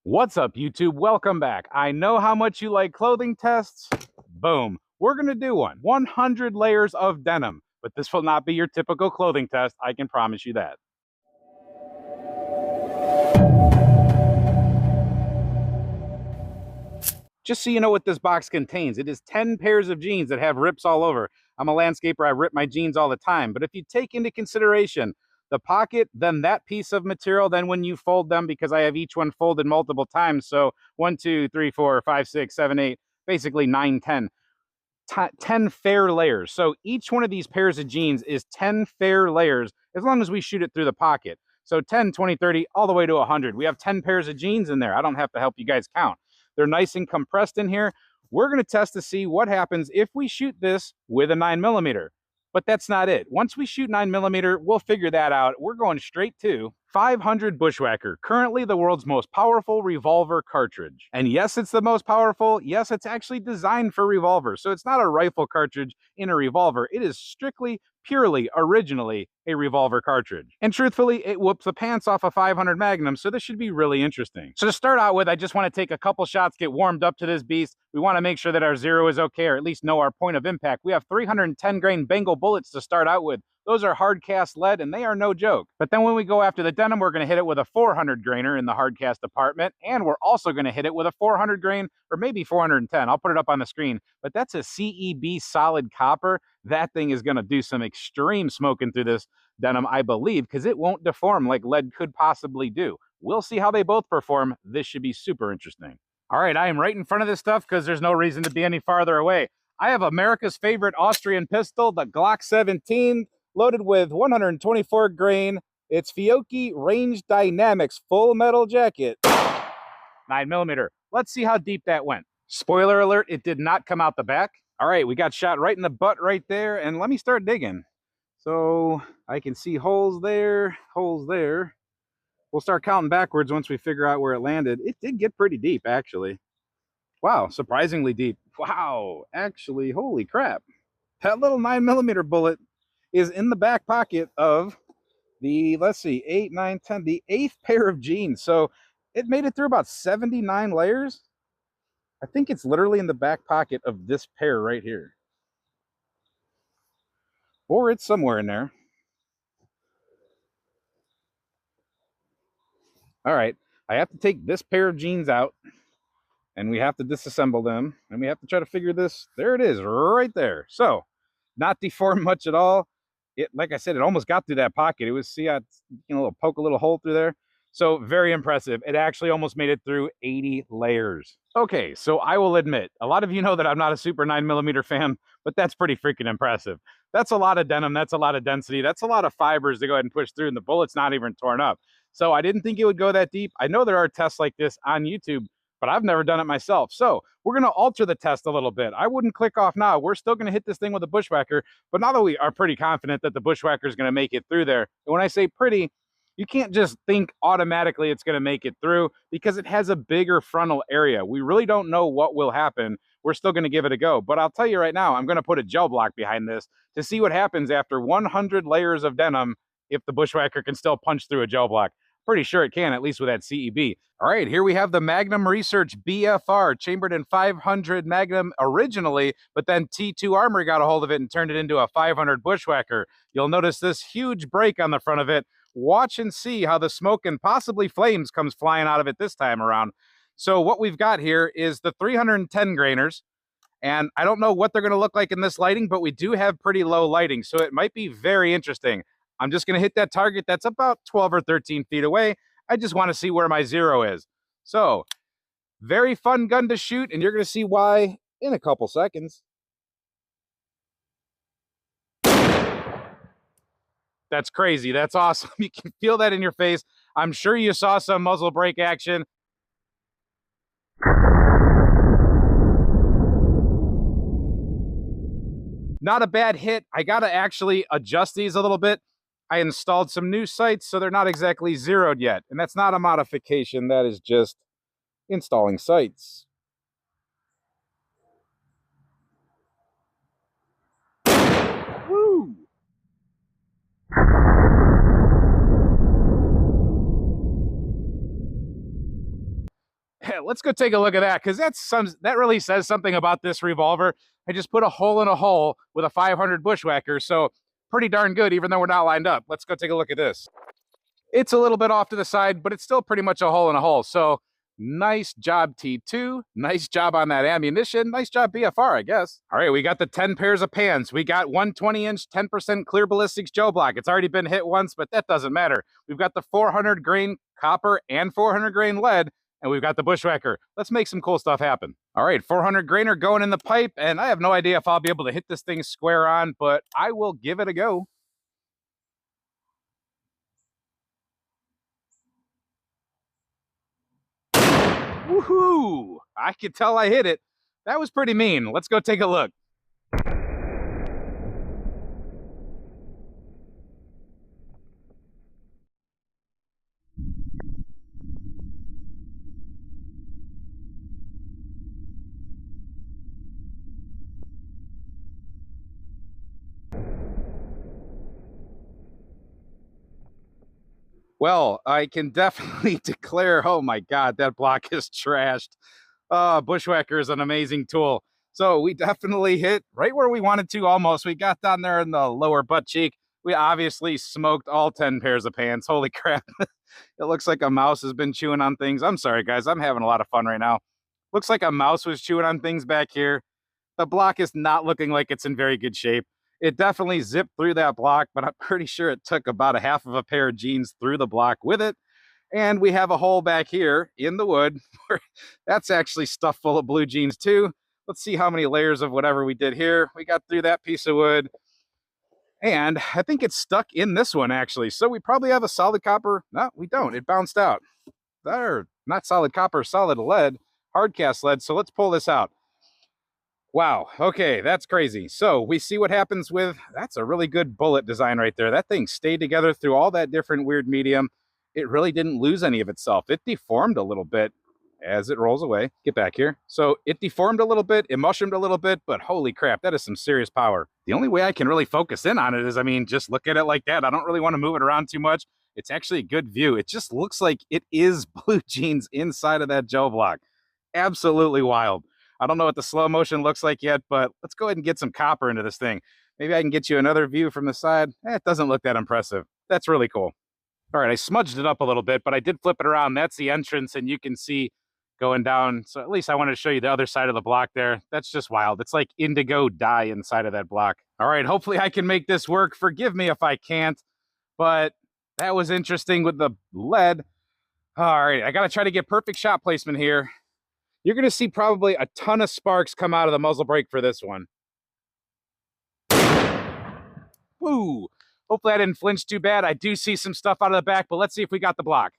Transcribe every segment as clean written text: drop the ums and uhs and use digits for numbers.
What's up, YouTube? Welcome back. I know how much you like clothing tests. Boom. We're going to do one. 100 layers of denim. But this will not be your typical clothing test. I can promise you that. Just so you know what this box contains, it is 10 pairs of jeans that have rips all over. I'm a landscaper. I rip my jeans all the time. But if you take into consideration the pocket, then that piece of material, then when you fold them, because I have each one folded multiple times. So 1, 2, 3, 4, 5, 6, 7, 8, basically 9, 10. 10 fair layers. So each one of these pairs of jeans is 10 fair layers as long as we shoot it through the pocket. So 10, 20, 30, all the way to 100. We have 10 pairs of jeans in there. I don't have to help you guys count. They're nice and compressed in here. We're going to test to see what happens if we shoot this with a 9mm. But that's not it. Once we shoot 9mm, we'll figure that out. We're going straight to 500 Bushwhacker, currently the world's most powerful revolver cartridge. And yes, it's the most powerful. Yes, it's actually designed for revolvers. So it's not a rifle cartridge in a revolver. It is strictly, purely, originally a revolver cartridge. And truthfully, it whoops the pants off a 500 Magnum, so this should be really interesting. So to start out with, I just want to take a couple shots, get warmed up to this beast. We want to make sure that our zero is okay, or at least know our point of impact. We have 310 grain Bengal bullets to start out with. Those are Hardcast lead, and they are no joke. But then when we go after the denim, we're going to hit it with a 400 grainer in the Hardcast department, and we're also going to hit it with a 400 grain, or maybe 410. I'll put it up on the screen. But that's a CEB solid copper. That thing is going to do some extreme smoking through this denim, I believe, because it won't deform like lead could possibly do. We'll see how they both perform. This should be super interesting. All right, I am right in front of this stuff because there's no reason to be any farther away. I have America's favorite Austrian pistol, the Glock 17, loaded with 124 grain. It's Fiocchi Range Dynamics full metal jacket. 9mm. Let's see how deep that went. Spoiler alert, it did not come out the back. All right, we got shot right in the butt right there, and let me start digging. So I can see holes there, holes there. We'll start counting backwards once we figure out where it landed. It did get pretty deep, actually. Wow, surprisingly deep. Wow, actually, holy crap. That little 9mm bullet is in the back pocket of the, let's see, 8, 9, 10, the 8th pair of jeans. So it made it through about 79 layers. I think it's literally in the back pocket of this pair right here. Or it's somewhere in there. All right, I have to take this pair of jeans out, and we have to disassemble them, and we have to try to figure this. There it is, right there. So, not deformed much at all. It, like I said, it almost got through that pocket. It was, see, I poke a little hole through there. So, very impressive. It actually almost made it through 80 layers. Okay, so I will admit, a lot of you know that I'm not a super 9mm fan, but that's pretty freaking impressive. That's a lot of denim. That's a lot of density. That's a lot of fibers to go ahead and push through, and the bullet's not even torn up. So I didn't think it would go that deep. I know there are tests like this on YouTube, but I've never done it myself. So we're going to alter the test a little bit. I wouldn't click off now. We're still going to hit this thing with a Bushwhacker, but now that we are pretty confident that the Bushwhacker is going to make it through there, and when I say pretty, you can't just think automatically it's going to make it through because it has a bigger frontal area. We really don't know what will happen. We're still going to give it a go. But I'll tell you right now, I'm going to put a gel block behind this to see what happens after 100 layers of denim if the Bushwhacker can still punch through a gel block. Pretty sure it can, at least with that CEB. All right, here we have the Magnum Research BFR, chambered in 500 Magnum originally, but then TII Armory got a hold of it and turned it into a 500 Bushwhacker. You'll notice this huge break on the front of it. Watch and see how the smoke and possibly flames comes flying out of it this time around. So what we've got here is the 310 grainers, and I don't know what they're going to look like in this lighting, but we do have pretty low lighting, so it might be very interesting. I'm just going to hit that target that's about 12 or 13 feet away. I just want to see where my zero is. So, very fun gun to shoot, and you're going to see why in a couple seconds. That's crazy. That's awesome. You can feel that in your face. I'm sure you saw some muzzle brake action. Not a bad hit. I got to actually adjust these a little bit. I installed some new sights, so they're not exactly zeroed yet. And that's not a modification. That is just installing sights. Woo! Let's go take a look at that, because that really says something about this revolver. I just put a hole in a hole with a 500 Bushwhacker, so pretty darn good, even though we're not lined up. Let's go take a look at this. It's a little bit off to the side, but it's still pretty much a hole in a hole. So nice job, T2. Nice job on that ammunition. Nice job, BFR, I guess. All right, we got the 10 pairs of pans. We got 120-inch, 10% Clear Ballistics Joe Block. It's already been hit once, but that doesn't matter. We've got the 400 grain copper and 400 grain lead, and we've got the Bushwhacker. Let's make some cool stuff happen. All right, 400 grainer going in the pipe, and I have no idea if I'll be able to hit this thing square on, but I will give it a go. Woohoo! I could tell I hit it. That was pretty mean. Let's go take a look. Well, I can definitely declare, oh my God, that block is trashed. Bushwhacker is an amazing tool. So we definitely hit right where we wanted to almost. We got down there in the lower butt cheek. We obviously smoked all 10 pairs of pants. Holy crap. It looks like a mouse has been chewing on things. I'm sorry, guys. I'm having a lot of fun right now. Looks like a mouse was chewing on things back here. The block is not looking like it's in very good shape. It definitely zipped through that block, but I'm pretty sure it took about a half of a pair of jeans through the block with it. And we have a hole back here in the wood. That's actually stuffed full of blue jeans too. Let's see how many layers of whatever we did here. We got through that piece of wood. And I think it's stuck in this one actually. So we probably have a solid copper. No, we don't. It bounced out. There, not solid copper, solid lead, hardcast lead. So let's pull this out. Wow, okay, that's crazy. So we see what happens with, that's a really good bullet design right there. That thing stayed together through all that different weird medium. It really didn't lose any of itself. It deformed a little bit as it rolls away. Get back here. So it deformed a little bit, it mushroomed a little bit, but holy crap, that is some serious power. The only way I can really focus in on it is, I mean, just look at it like that. I don't really want to move it around too much. It's actually a good view. It just looks like it is blue jeans inside of that Joe block. Absolutely wild. I don't know what the slow motion looks like yet, but let's go ahead and get some copper into this thing. Maybe I can get you another view from the side. It doesn't look that impressive. That's really cool. All right, I smudged it up a little bit, but I did flip it around. That's the entrance, and you can see going down. So at least I wanted to show you the other side of the block there. That's just wild. It's like indigo dye inside of that block. All right, hopefully I can make this work. Forgive me if I can't, but that was interesting with the lead. All right, I got to try to get perfect shot placement here. You're going to see probably a ton of sparks come out of the muzzle brake for this one. Woo! Hopefully I didn't flinch too bad. I do see some stuff out of the back, but let's see if we got the block.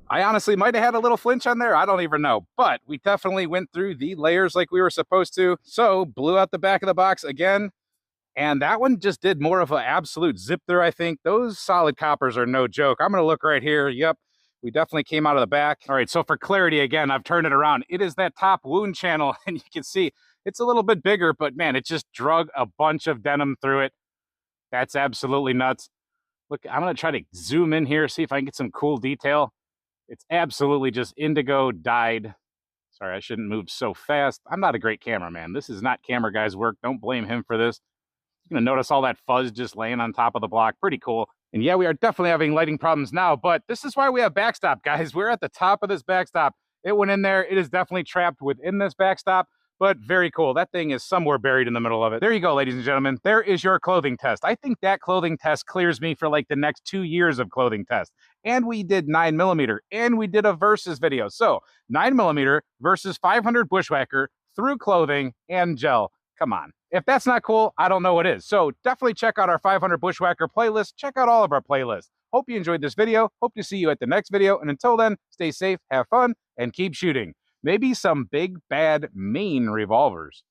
I honestly might have had a little flinch on there. I don't even know. But we definitely went through the layers like we were supposed to. So blew out the back of the box again. And that one just did more of an absolute zip through, I think. Those solid coppers are no joke. I'm going to look right here. Yep, we definitely came out of the back. All right, so for clarity, again, I've turned it around. It is that top wound channel, and you can see it's a little bit bigger, but man, it just drug a bunch of denim through it. That's absolutely nuts. Look, I'm going to try to zoom in here, see if I can get some cool detail. It's absolutely just indigo dyed. Sorry, I shouldn't move so fast. I'm not a great cameraman. This is not camera guy's work. Don't blame him for this. You're going to notice all that fuzz just laying on top of the block. Pretty cool. And yeah, we are definitely having lighting problems now, but this is why we have backstop, guys. We're at the top of this backstop. It went in there. It is definitely trapped within this backstop, but very cool. That thing is somewhere buried in the middle of it. There you go, ladies and gentlemen. There is your clothing test. I think that clothing test clears me for like the next 2 years of clothing test. And we did 9mm, and we did a versus video. So 9mm versus 500 Bushwhacker through clothing and gel. Come on. If that's not cool, I don't know what is. So definitely check out our 500 Bushwhacker playlist. Check out all of our playlists. Hope you enjoyed this video. Hope to see you at the next video. And until then, stay safe, have fun, and keep shooting. Maybe some big, bad, mean revolvers.